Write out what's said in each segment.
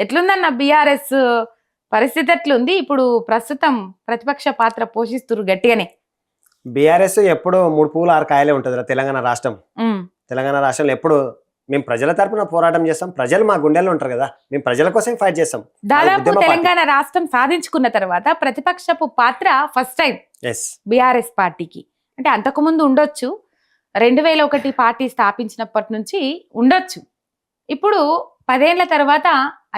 ఎట్లుందన్న BRS పరిస్థితి ఎట్లుంది ఇప్పుడు? ప్రస్తుతం ప్రతిపక్ష పాత్ర పోషిస్తున్నారు గట్టిగానే. బీఆర్ఎస్ ఎప్పుడు 3 పువ్వులు 6 కాయలే ఉంటుంది తెలంగాణ రాష్ట్రం. తెలంగాణ రాష్ట్రంలో ఎప్పుడు మేము ప్రజల తరపున పోరాటం చేస్తాం. ప్రజలు మా గుండెల్లో ఉంటారు కదా, మేము ప్రజల కోసం ఫైట్ చేస్తాం. దాదాపు తెలంగాణ రాష్ట్రం సాధించుకున్న తర్వాత ప్రతిపక్షపు పాత్ర ఫస్ట్ టైం బీఆర్ఎస్ పార్టీకి. అంటే అంతకుముందు ఉండొచ్చు, 2001 పార్టీ స్థాపించినప్పటి నుంచి ఉండొచ్చు. ఇప్పుడు 10 ఏళ్ల తర్వాత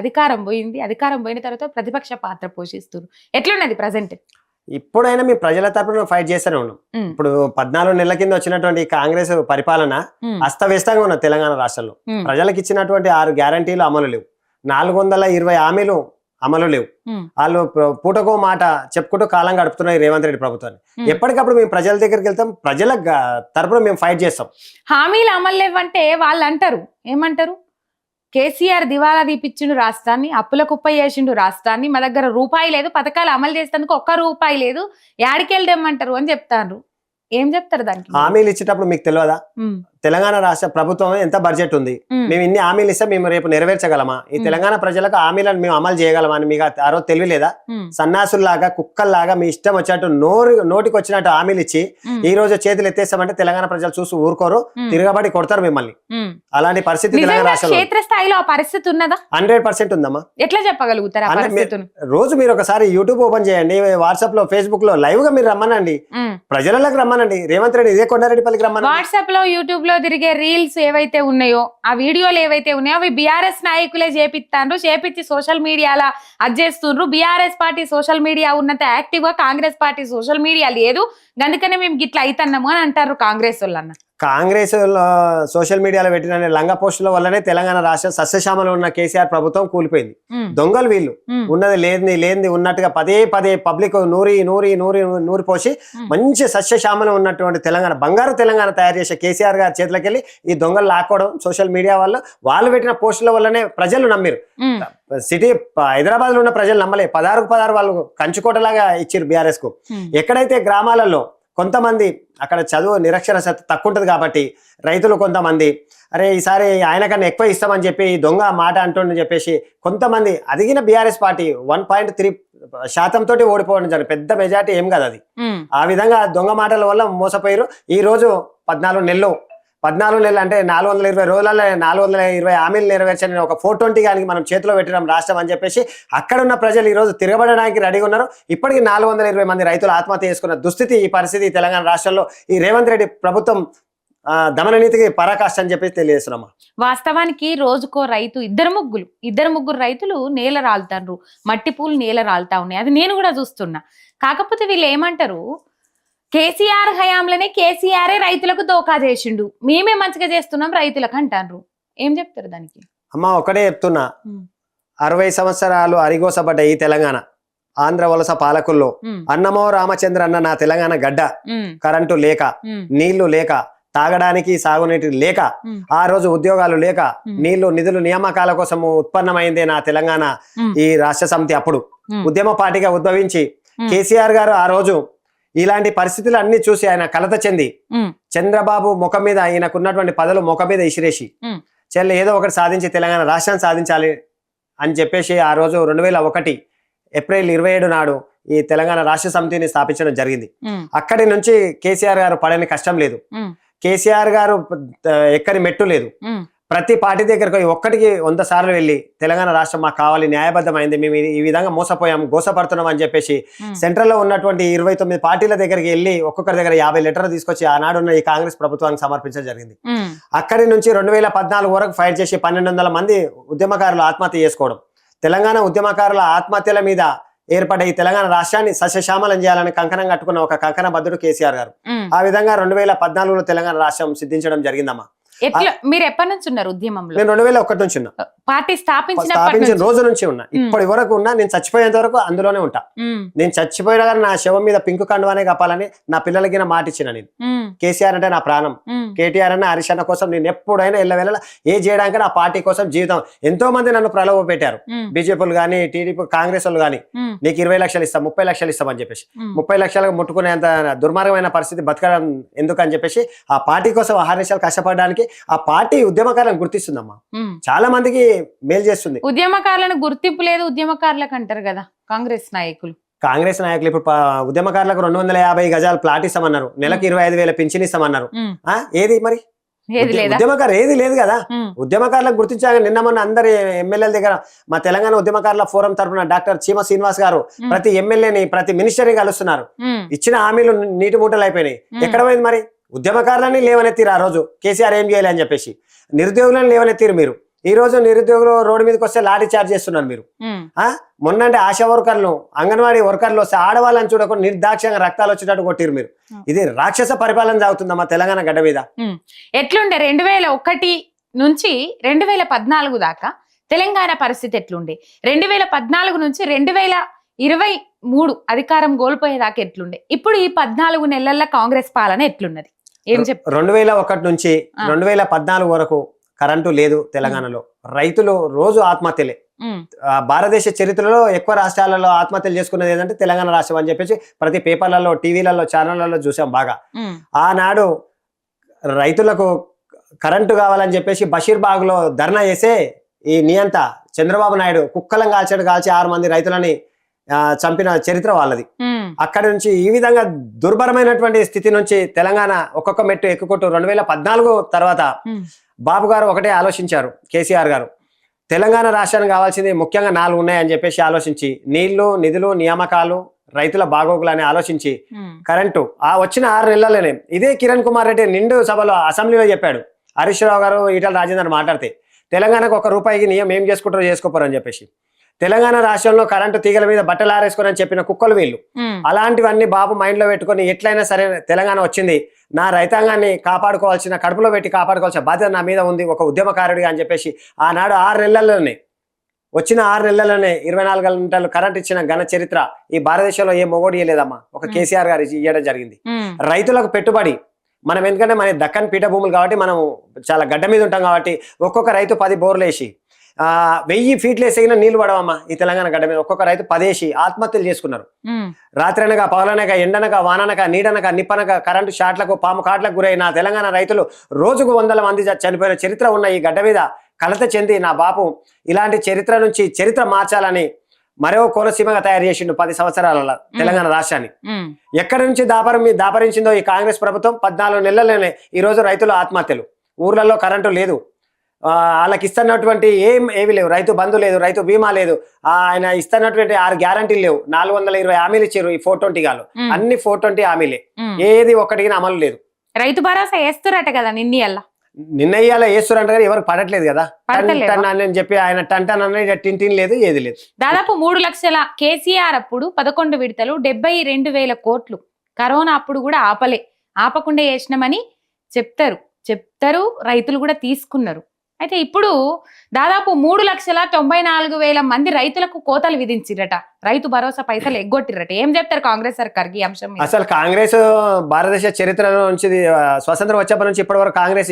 అధికారం పోయింది. అధికారం పోయిన తర్వాత ప్రతిపక్ష పాత్ర పోషిస్తున్నారు. ఎట్లున్నది ప్రజెంట్? ఇప్పుడైనా మీ ప్రజల తరపున ఫైట్ చేస్తూనే ఉన్నాం. ఇప్పుడు 14 నెలల కింద వచ్చినటువంటి కాంగ్రెస్ పరిపాలన అస్తవ్యస్తంగా ఉన్నది తెలంగాణ రాష్ట్రంలో. ప్రజలకు ఇచ్చినటువంటి 6 గ్యారంటీలు అమలు లేవు, 420 హామీలు అమలు లేవు. వాళ్ళు పూటకో మాట చెప్పుకుంటూ కాలం గడుపుతున్నారు రేవంత్ రెడ్డి ప్రభుత్వాన్ని. ఎప్పటికప్పుడు మేము ప్రజల దగ్గరికి వెళ్తాం, ప్రజల తరపున మేము ఫైట్ చేస్తాం. హామీలు అమలు లేవంటే వాళ్ళు అంటారు, ఏమంటారు? కేసీఆర్ దివాలా తీపిచ్చిండు రాష్ట్రాన్ని, అప్పుల కుప్ప చేసిండు రాష్ట్రాన్ని, మా దగ్గర రూపాయి లేదు, పథకాలు అమలు చేసేందుకు 1 రూపాయి లేదు, యాడికెళ్ళదేమంటారు అని చెప్తారు. ఏం చెప్తారు దానికి? హామీలు ఇచ్చేటప్పుడు మీకు తెలియదా తెలంగాణ రాష్ట్ర ప్రభుత్వం ఎంత బడ్జెట్ ఉంది, మేము ఇన్ని హామీలు ఇస్తే మేము రేపు నెరవేర్చగలమా, ఈ తెలంగాణ ప్రజలకు హామీలను మేము అమలు చేయగలమా అని మీకు ఆ రోజు తెలియలేదా? సన్నాసుల్లాగా కుక్కల్లాగా మీ ఇష్టం వచ్చినట్టు నోటికి వచ్చినట్టు హామీలు ఇచ్చి ఈ రోజు చేతులు ఎత్తేస్తామంటే తెలంగాణ ప్రజలు చూసి ఊరుకోరు, తిరగబడి కొడతారు మిమ్మల్ని. అలాంటి పరిస్థితి తెలంగాణ రాష్ట్రంలో క్షేత్రస్థాయిలో ఆ పరిస్థితి ఉన్నదా? 100% ఉందమ్మా. ఎట్లా చెప్పగలుగుతారు? రోజు మీరు ఒకసారి యూట్యూబ్ ఓపెన్ చేయండి, వాట్సాప్ లో ఫేస్బుక్ లో లైవ్ గా మీరు రమ్మనండి, ప్రజలకు రమ్మనండి. రేవంత్ రెడ్డి ఇదే కొండారెడ్డిపల్లికి రమ్మనండి. వాట్సాప్ లో యూట్యూబ్ లో తిరిగే రీల్స్ ఏవైతే ఉన్నాయో, ఆ వీడియోలు ఏవైతే ఉన్నాయో అవి బీఆర్ఎస్ నాయకులే చేపించి సోషల్ మీడియాలో అజ్జేస్తుండ్రు. బీఆర్ఎస్ పార్టీ సోషల్ మీడియా ఉన్నంత యాక్టివ్ గా కాంగ్రెస్ పార్టీ సోషల్ మీడియా లేదు, అందుకనే మేము గిట్లా అయితన్నాము అని అంటారు కాంగ్రెస్ వాళ్ళన్న. కాంగ్రెస్ సోషల్ మీడియాలో పెట్టిన లంగ పోస్టుల వల్లనే తెలంగాణ రాష్ట్రం సస్యశ్యామలో ఉన్న కేసీఆర్ ప్రభుత్వం కూలిపోయింది. దొంగలు వీళ్ళు, ఉన్నది లేనిది ఉన్నట్టుగా పదే పబ్లిక్ నూరి పోసి మంచి సస్యశ్యామలో ఉన్నటువంటి తెలంగాణ, బంగారు తెలంగాణ తయారు చేసే కేసీఆర్ గారి చేతులకెళ్ళి ఈ దొంగలు లాక్కోవడం సోషల్ మీడియా వల్ల, వాళ్ళు పెట్టిన పోస్టుల వల్లనే ప్రజలు నమ్మిరు. సిటీ హైదరాబాద్ లో ఉన్న ప్రజలు నమ్మలే. 16 వాళ్ళు కంచుకోటలాగా ఇచ్చారు బీఆర్ఎస్ కు. ఎక్కడైతే గ్రామాలలో కొంతమంది అక్కడ చదువు నిరక్షరత తక్కువ ఉంటుంది కాబట్టి రైతులు కొంతమంది అరే ఈసారి ఆయన కన్నా ఎక్కువ ఇస్తామని చెప్పి దొంగ మాట అంటుండని చెప్పేసి కొంతమంది అదిగిన బీఆర్ఎస్ పార్టీ 1.3% తోటి ఓడిపోవడం జరిగింది. పెద్ద మెజార్టీ ఏం కాదు అది. ఆ విధంగా దొంగ మాటల వల్ల మోసపోయారు. ఈ రోజు 14 నెలలు అంటే 420 రోజులలో 420 హామీలు నెరవేర్చని ఒక 420 కానీ మనం చేతిలో పెట్టడం రాష్ట్రం అని చెప్పేసి అక్కడ ఉన్న ప్రజలు ఈ రోజు తిరగబడడానికి రెడీగా ఉన్నారు. ఇప్పటికీ 420 మంది రైతులు ఆత్మహత్య చేసుకున్న దుస్థితి, ఈ పరిస్థితి తెలంగాణ రాష్ట్రంలో ఈ రేవంత్ రెడ్డి ప్రభుత్వం దమన నీతికి పరాకాష్ట అని చెప్పేసి తెలియజేస్తున్నామా. వాస్తవానికి రోజుకో రైతు, ఇద్దరు ముగ్గురు రైతులు నేల రాలుతారు, మట్టి పూలు నేల రాలుతా ఉన్నాయి. అది నేను కూడా చూస్తున్నా. కాకపోతే వీళ్ళు ఏమంటారు, కేసీఆర్ హయాంలోనే కేసీఆర్ రైతులకు దోకా చేసిండు, మేమే మంచిగా చేస్తున్నాం రైతులకు అంటారు. ఏం చెప్తారు దానికి? అమ్మా ఒకటే చెప్తున్నా, 60 సంవత్సరాలు అరిగోసబడ్డ ఈ తెలంగాణ ఆంధ్ర వలస పాలకుల్లో అన్నమో రామచంద్ర అన్న నా తెలంగాణ గడ్డ, కరెంటు లేక, నీళ్లు లేక, తాగడానికి సాగునీటి లేక, ఆ రోజు ఉద్యోగాలు లేక, నీళ్లు నిధులు నియామకాల కోసం ఉత్పన్నమైందే నా తెలంగాణ ఈ రాష్ట్ర సమితి. అప్పుడు ఉద్యమ పార్టీగా ఉద్భవించి కేసీఆర్ గారు ఆ రోజు ఇలాంటి పరిస్థితులు అన్ని చూసి ఆయన కలత చెంది చంద్రబాబు ముఖం మీద, ఆయనకున్నటువంటి పదవులు ముఖం మీద ఇసిరేసి చెల్లి ఏదో ఒకటి సాధించి తెలంగాణ రాష్ట్రాన్ని సాధించాలి అని చెప్పేసి ఆ రోజు 2001 ఏప్రిల్ 27 నాడు ఈ తెలంగాణ రాష్ట్ర సమితిని స్థాపించడం జరిగింది. అక్కడి నుంచి కేసీఆర్ గారు పడని కష్టం లేదు, కేసీఆర్ గారు ఎక్కని మెట్టు లేదు. ప్రతి పార్టీ దగ్గరకు ఒక్కటికి 100 సార్లు వెళ్ళి తెలంగాణ రాష్ట్రం మాకు కావాలి, న్యాయబద్ధమైంది, మేము ఈ విధంగా మోసపోయాం, గోసపడుతున్నాం అని చెప్పేసి సెంట్రల్ లో ఉన్నటువంటి 29 పార్టీల దగ్గరికి వెళ్ళి ఒక్కొక్కరి దగ్గర 50 లెటర్లు తీసుకొచ్చి ఆనాడున్న ఈ కాంగ్రెస్ ప్రభుత్వానికి సమర్పించడం జరిగింది. అక్కడి నుంచి 2014 వరకు ఫైట్ చేసి 1200 మంది ఉద్యమకారులు ఆత్మహత్య చేసుకోవడం, తెలంగాణ ఉద్యమకారుల ఆత్మహత్యల మీద ఏర్పడ్డ ఈ తెలంగాణ రాష్ట్రాన్ని సస్యశ్యామలం చేయాలని కంకణం కట్టుకున్న ఒక కంకణ బద్దుడు కేసీఆర్ గారు. ఆ విధంగా 2014లో తెలంగాణ రాష్ట్రం సిద్ధించడం జరిగిందిందమ్మా. మీరు ఎప్పటి నుంచి ఉన్నారు ఉద్యమంలో? నేను 2001 నుంచి ఉన్నా. పార్టీ స్థాపించిన రోజు నుంచి ఉన్నా, ఇప్పటి వరకు ఉన్నా. నేను చచ్చిపోయేంత వరకు అందులోనే ఉంటా. నేను చచ్చిపోయినా కానీ నా శవం మీద పింక్ కండువానే కప్పాలని నా పిల్లలకి మాట ఇచ్చిన. నేను కేసీఆర్ అంటే నా ప్రాణం, కేటీఆర్ అన్న హరీష్ అన్న కోసం నేను ఎప్పుడైనా ఎల్లవేళ ఏ చేయడానికి నా పార్టీ కోసం జీవితం. ఎంతో మంది నన్ను ప్రలోభ పెట్టారు, బీజేపీలు గానీ టీడీపీ కాంగ్రెస్ వాళ్ళు గానీ, నీకు 20 లక్షలు ఇస్తాం, 30 లక్షలు ఇస్తాం అని చెప్పేసి 30 లక్షలకు ముట్టుకునేంత దుర్మార్గమైన పరిస్థితి బతకడం ఎందుకు అని చెప్పేసి ఆ పార్టీ కోసం అహర్నిశలు కష్టపడడానికి ఆ పార్టీ ఉద్యమకారులను గుర్తిస్తుందమ్మా, చాలా మందికి మేలు చేస్తుంది. ఉద్యమకారులను గుర్తింపు లేదు ఉద్యమకారులకు అంటారు కదా కాంగ్రెస్ నాయకులు. కాంగ్రెస్ నాయకులు ఇప్పుడు ఉద్యమకారులకు 250 గజాలు ప్లాట్ ఇస్తామన్నారు, నెలకు 25,000 పింఛన్ ఇస్తామన్నారు. ఏది మరి ఉద్యమకారు ఏది లేదు కదా. ఉద్యమకారులకు గుర్తించాక నిన్న మొన్న అందరి ఎమ్మెల్యేల దగ్గర మా తెలంగాణ ఉద్యమకారుల ఫోరం తరఫున డాక్టర్ చీమ శ్రీనివాస్ గారు ప్రతి ఎమ్మెల్యేని ప్రతి మినిస్టర్ని కలుస్తున్నారు. ఇచ్చిన హామీలు నీటి మూటలు అయిపోయినాయి. ఎక్కడ పోయింది మరి? ఉద్యమకారులని లేవనెత్తిరు ఆ రోజు. కేసీఆర్ ఏం చేయాలి అని చెప్పేసి నిరుద్యోగులను లేవనెత్తిరు మీరు. ఈ రోజు నిరుద్యోగులు రోడ్డు మీదకి వస్తే లాఠీ చార్జ్ చేస్తున్నారు మీరు. మొన్నంటే ఆశా వర్కర్లు, అంగన్వాడీ వర్కర్లు వస్తే ఆడవాళ్ళని చూడకుండా నిర్దాక్ష్యంగా రక్తాలు వచ్చేటట్టు కొట్టిరు మీరు. ఇది రాక్షస పరిపాలన సాగుతుందమ్మా తెలంగాణ గడ్డ మీద. ఎట్లుండే 2001 నుంచి 2014 దాకా తెలంగాణ పరిస్థితి ఎట్లుండే? 2014 నుంచి 2023 అధికారం కోల్పోయేదాకా ఎట్లుండే? ఇప్పుడు ఈ 14 నెలల కాంగ్రెస్ పాలన ఎట్లున్నది? ఏం చెప్తారు? 2001 నుంచి 2014 వరకు కరెంటు లేదు తెలంగాణలో. రైతులు రోజు ఆత్మహత్యలే. భారతదేశ చరిత్రలో ఎక్కువ రాష్ట్రాలలో ఆత్మహత్యలు చేసుకున్నది ఏంటంటే తెలంగాణ రాష్ట్రం అని చెప్పేసి ప్రతి పేపర్లలో, టీవీలలో, ఛానళ్లలో చూసాం బాగా. ఆనాడు రైతులకు కరెంటు కావాలని చెప్పేసి బషీర్బాగ్ లో ధర్నా చేసే ఈ నియంత చంద్రబాబు నాయుడు కుక్కలను కాల్చి 6 మంది రైతులని చంపిన చరిత్ర వాళ్ళది. అక్కడి నుంచి ఈ విధంగా దుర్భరమైనటువంటి స్థితి నుంచి తెలంగాణ ఒక్కొక్క మెట్టు ఎక్కుకుంటూ 2014 తర్వాత బాబు గారు ఒకటే ఆలోచించారు. కేసీఆర్ గారు తెలంగాణ రాష్ట్రానికి కావాల్సింది ముఖ్యంగా 4 ఉన్నాయని చెప్పేసి ఆలోచించి నీళ్లు, నిధులు, నియామకాలు, రైతుల బాగోగులని ఆలోచించి కరెంటు ఆ వచ్చిన 6 నెలల్లోనే ఇదే కిరణ్ కుమార్ రెడ్డి నిండు సభలో అసెంబ్లీలో చెప్పాడు. హరీష్ రావు గారు, ఈటల రాజేందర్ మాట్లాడితే తెలంగాణకు 1 రూపాయికి నియమం ఏం చేసుకుంటారో చేసుకోపోరని చెప్పేసి తెలంగాణ రాష్ట్రంలో కరెంటు తీగల మీద బట్టలు ఆరేసుకొని చెప్పిన కుక్కలు వీళ్ళు. అలాంటివన్నీ బాబు మైండ్ లో పెట్టుకొని ఎట్లయినా సరే తెలంగాణ వచ్చింది, నా రైతాంగాన్ని కాపాడుకోవాల్సిన, కడుపులో పెట్టి కాపాడుకోవాల్సిన బాధ్యత నా మీద ఉంది ఒక ఉద్యమకారుడిగా అని చెప్పేసి ఆనాడు 6 నెలల్లోనే వచ్చిన 6 నెలల్లోనే 24 గంటలు కరెంట్ ఇచ్చిన ఘన చరిత్ర ఈ భారతదేశంలో ఏ మొగోడు ఇయ్యలేదమ్మా, ఒక కేసీఆర్ గారు ఇవ్వడం జరిగింది. రైతులకు పెట్టుబడి మనం ఎందుకంటే మన దక్కన్ పీఠభూములు కాబట్టి మనం చాలా గడ్డ మీద ఉంటాం కాబట్టి ఒక్కొక్క రైతు 10 బోర్లు వేసి 1000 ఫీట్లు వేసినా నీళ్లు పడవమ్మా ఈ తెలంగాణ గడ్డ మీద. ఒక్కొక్క రైతు 10 వేసి ఆత్మహత్యలు చేసుకున్నారు. రాత్రనక, పగలనక, ఎండనక, వాననక, నీడనక, నిప్పనక, కరెంటు షాట్లకు, పాము కాట్లకు గురైన తెలంగాణ రైతులు రోజుకు 100 మంది చనిపోయిన చరిత్ర ఉన్న ఈ గడ్డ మీద కలత చెంది నా బాపు ఇలాంటి చరిత్ర నుంచి చరిత్ర మార్చాలని మరో కోనసీమగా తయారు చేసిండు 10 సంవత్సరాల తెలంగాణ రాష్ట్రాన్ని. ఎక్కడి నుంచి దాపరించిందో ఈ కాంగ్రెస్ ప్రభుత్వం 14 నెలల్లోనే ఈ రోజు రైతుల ఆత్మహత్యలు, ఊర్లలో కరెంటు లేదు, వాళ్ళకి ఇస్తున్నటువంటి ఏవి లేవు, రైతు బంధు లేదు, రైతు బీమా లేదు, ఆయన ఇస్తున్నటువంటి 6 గ్యారంటీలు లేవు, 420 హామీలు ఇచ్చారు ఈ 420 గాలు, అన్ని 420 హామీలే, ఏది ఒక్కటికి అమలు లేదు. రైతు భరోసా వేస్తురట కదా నిన్నయ్యాల వేస్తురంట కానీ ఎవరికి పడట్లేదు కదా అని చెప్పి ఆయన టన్ అనేది టింటిన్ లేదు, ఏది లేదు. దాదాపు 3 లక్షల కేసీఆర్ అప్పుడు 11 విడతలు 72,000 కోట్లు కరోనా అప్పుడు కూడా ఆపకుండా వేసినామని చెప్తారు రైతులు కూడా తీసుకున్నారు. అయితే ఇప్పుడు దాదాపు 3,94,000 మంది రైతులకు కోతలు విధించిరట, రైతు భరోసా పైసలు ఎగ్గొట్టిరట. ఏం చెప్తారు కాంగ్రెస్ సర్కార్కి అంశం? అసలు కాంగ్రెస్ భారతదేశ చరిత్ర నుంచి స్వతంత్రం వచ్చేప్పటి నుంచి ఇప్పటి వరకు కాంగ్రెస్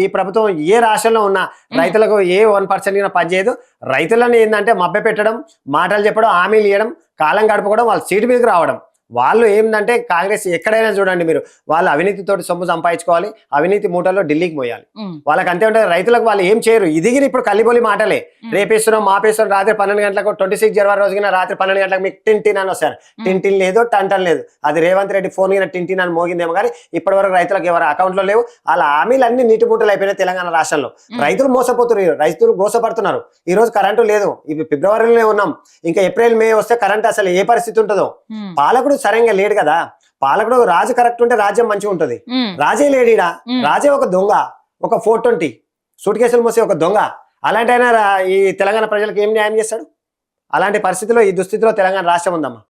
ఈ ప్రభుత్వం ఏ రాష్ట్రంలో ఉన్నా రైతులకు ఏ 1% పనిచేయదు. రైతులను ఏంటంటే మభ్య పెట్టడం, మాటలు చెప్పడం, హామీలు ఇవ్వడం, కాలం గడుపుకోవడం, వాళ్ళ సీటు మీదకి రావడం. వాళ్ళు ఏంటంటే కాంగ్రెస్ ఎక్కడైనా చూడండి మీరు, వాళ్ళు అవినీతితోటి సొమ్ము సంపాదించుకోవాలి, అవినీతి మూటల్లో ఢిల్లీకి మోయాలి. వాళ్ళకి అంతే ఉంటుంది. రైతులకు వాళ్ళు ఏం చేయరు. ఇదిగిరి ఇప్పుడు కల్లిబొలి మాటలే, రేపేస్తున్నాం మాపేస్తున్నాం, రాత్రి 12 గంటలకు 26 జనవరి రోజున రాత్రి 12 గంటలకు మీకు టిన్ అని వస్తారు. టిన్ లేదు, టన్ లేదు. అది రేవంత్ రెడ్డి ఫోన్ కింద టిన్ అని మోగిందేమో కానీ ఇప్పటి వరకు రైతులకు ఎవరు అకౌంట్లో లేవు. వాళ్ళ హామీలు అన్ని నీటి మూటలు అయిపోయినాయి తెలంగాణ రాష్ట్రంలో. రైతులు మోసపోతున్నారు, రైతులు గోసపడుతున్నారు. ఈ రోజు కరెంటు లేదు, ఇవి ఫిబ్రవరిలోనే ఉన్నాం, ఇంకా ఏప్రిల్ మే వస్తే కరెంట్ అసలు ఏ పరిస్థితి ఉంటుందో. పాలకుడు సరిగ్గా లేడు కదా. పాలకుడు రాజు కరెక్ట్ ఉంటే రాజ్యం మంచిగా ఉంటది. రాజే లేడీడా, రాజే ఒక దొంగ, ఒక 420 సూట్ కేసులు మోసే ఒక దొంగ. అలాంటి ఆయన ఈ తెలంగాణ ప్రజలకు ఏం న్యాయం చేస్తాడు? అలాంటి పరిస్థితిలో ఈ దుస్థితిలో తెలంగాణ రాష్ట్రం ఉందమ్మా.